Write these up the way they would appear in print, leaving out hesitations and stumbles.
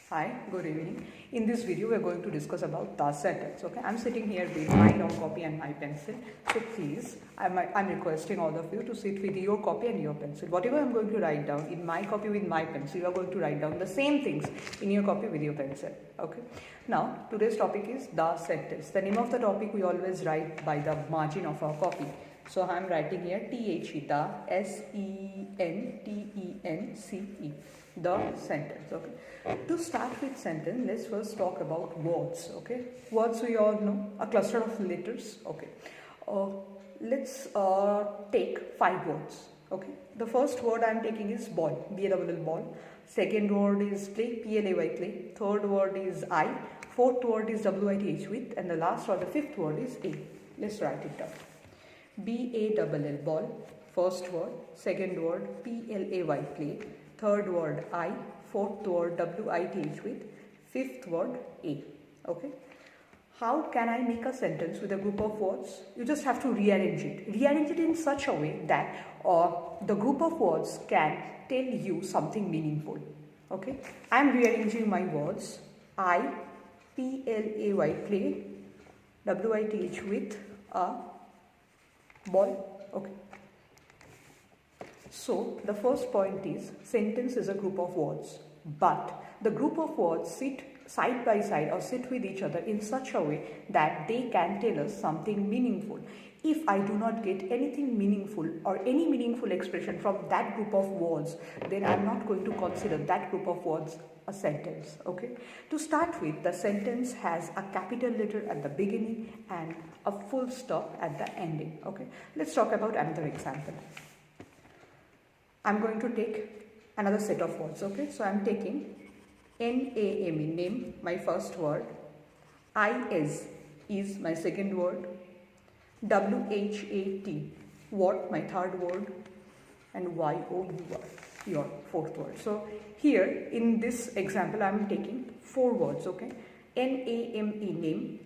Hi, good evening. In this video, we are going to discuss about the sentence. Okay, I'm sitting here with my long copy and my pencil. So please, I'm requesting all of you to sit with your copy and your pencil. Whatever I'm going to write down in my copy with my pencil, you are going to write down the same things in your copy with your pencil. Okay. Now, today's topic is the sentence. The name of the topic we always write by the margin of our copy. So I'm writing here THE, the SENTENCE, the sentence. Okay. To start with sentence, let's first talk about words. Okay. Words we all know, a cluster of letters. Okay. Let's take 5 words. Okay. The first word I'm taking is ball, B-A-L-L, ball. Second word is play, P-L-A-Y, play. Third word is I. Fourth word is W-I-T-H, with. And the last or the fifth word is A. Let's write it down. B-A-L-L, ball. First word. Second word, P-L-A-Y, play. Third word, I. Fourth word, W-I-T-H, with. Fifth word, A. Okay. How can I make a sentence with a group of words? You just have to rearrange it. Rearrange it in such a way that the group of words can tell you something meaningful. Okay. I am rearranging my words. I, P-L-A-Y, play. W-I-T-H, with. A ball. Okay. So the first point is sentence is a group of words, but the group of words sit side by side or sit with each other in such a way that they can tell us something meaningful. If I do not get anything meaningful or any meaningful expression from that group of words, then I am not going to consider that group of words a sentence. Okay. To start with, the sentence has a capital letter at the beginning and a full stop at the ending. Okay. Let's talk about another example. I'm going to take another set of words. Okay. So I'm taking N-A-M-E, name, my first word. I-S is my second word. W-H-A-T, what, my third word. And Y-O-U-R, your fourth word. So here in this example, I'm taking 4 words. Okay. N-A-M-E, name.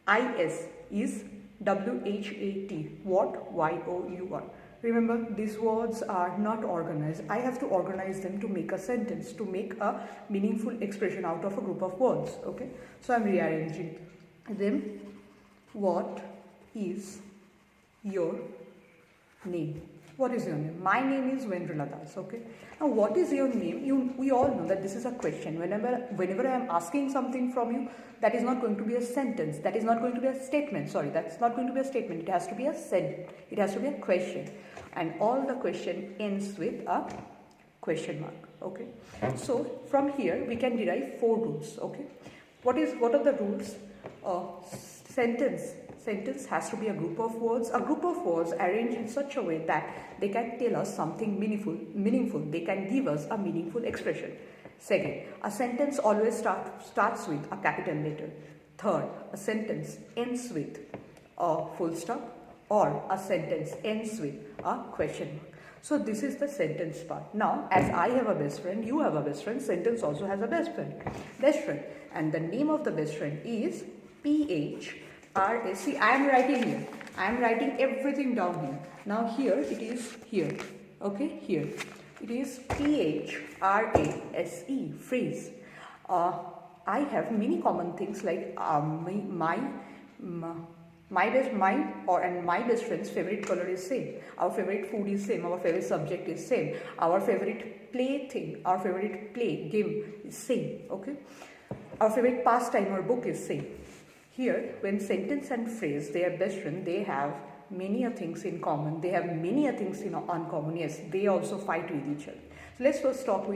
I-S is W-H-A-T, what, Y-O-U-R. Remember, these words are not organized. I have to organize them to make a sentence, to make a meaningful expression out of a group of words. Okay. So I'm rearranging them. What is your name? What is your name? My name is Vendrila Das. Okay. Now, what is your name? We all know that this is a question. Whenever I am asking something from you, that is not going to be a sentence. That is not going to be a statement. Sorry, that's not going to be a statement. It has to be a sentence. It has to be a question. And all the question ends with a question mark. Okay. So from here we can derive 4 rules. Okay. What are the rules? Sentence has to be a group of words. A group of words arranged in such a way that they can tell us something meaningful. They can give us a meaningful expression. Second, a sentence always starts with a capital letter. Third, a sentence ends with a full stop, or a sentence ends with a question mark. So this is the sentence part. Now, as I have a best friend, you have a best friend, sentence also has a best friend. And the name of the best friend is P-H-R-A-C. I am writing here. I am writing everything down here. Now here it is here. Okay, here. It is P-H-R-A-S-E, phrase. I have many common things like my best friend's favorite color is same. Our favorite food is same. Our favorite subject is same. Our favorite our favorite play game is same. Okay. Our favorite pastime or book is same. Here, when sentence and phrase, they are best friend, they have many things in common. They have many things in uncommon. Yes, they also fight with each other. So let's first talk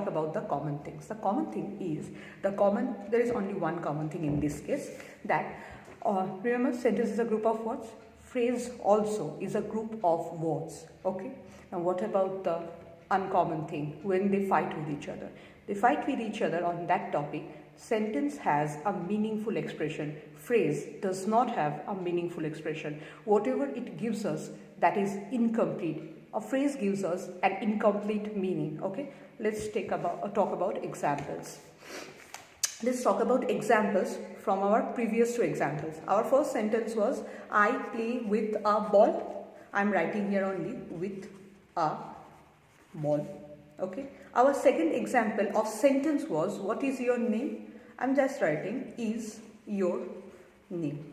about the common things. The common thing is there is only one common thing in this case, that remember, sentence is a group of words. Phrase also is a group of words. Okay. Now what about the uncommon thing? When they fight with each other, they fight with each other on that topic. Sentence has a meaningful expression. Phrase does not have a meaningful expression. Whatever it gives us, that is incomplete. A phrase gives us an incomplete meaning. Okay. Let's talk about examples. Let's talk about examples from our previous 2 examples. Our first sentence was, I play with a ball. I'm writing here only with a ball. Okay. Our second example of sentence was, what is your name? I'm just writing, is your name.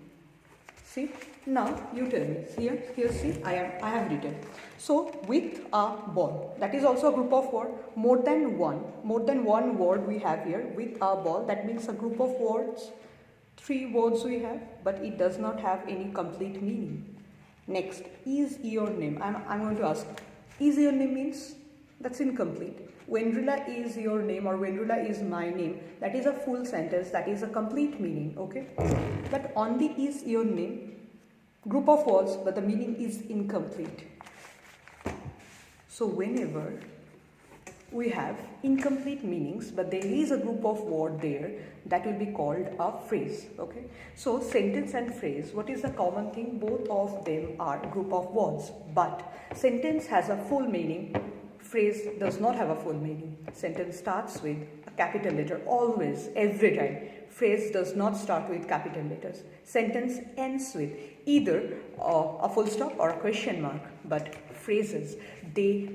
See, now you tell me. Here see, I have written. So with a ball, that is also a group of word. More than one word we have here. With a ball, that means a group of words. 3 words we have, but it does not have any complete meaning. Next, is your name. I'm going to ask, is your name means? That's incomplete. Vendrila is your name or Vendrila is my name. That is a full sentence. That is a complete meaning. Okay. But only is your name, group of words, but the meaning is incomplete. So whenever we have incomplete meanings, but there is a group of word there, that will be called a phrase. Okay. So sentence and phrase, what is the common thing? Both of them are group of words, but sentence has a full meaning. Phrase does not have a full meaning. Sentence starts with a capital letter always, every time. Phrase does not start with capital letters. Sentence ends with either a full stop or a question mark. But phrases, they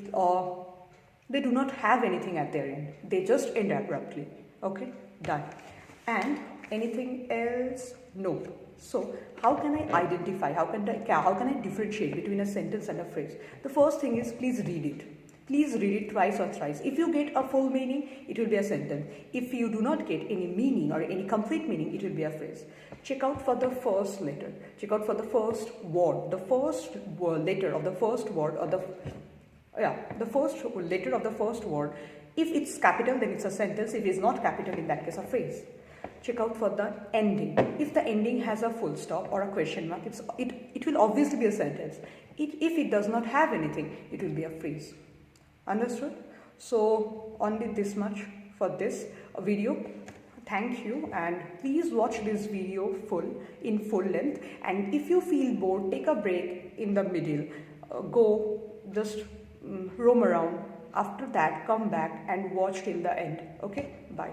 do not have anything at their end. They just end abruptly. Okay, done. And anything else? No. So how can I identify? How can I differentiate between a sentence and a phrase? The first thing is, please read it. Please read it twice or thrice. If you get a full meaning, it will be a sentence. If you do not get any meaning or any complete meaning, it will be a phrase. Check out for the first letter. Check out for the first word. The first letter of the first word, or the first letter of the first word. If it's capital, then it's a sentence. If it's not capital, in that case, a phrase. Check out for the ending. If the ending has a full stop or a question mark, it will obviously be a sentence. If it does not have anything, it will be a phrase. Understood? So only this much for this video. Thank you, and please watch this video in full length. And if you feel bored, take a break in the middle. Go just roam around. After that, come back and watch till the end. Okay? Bye.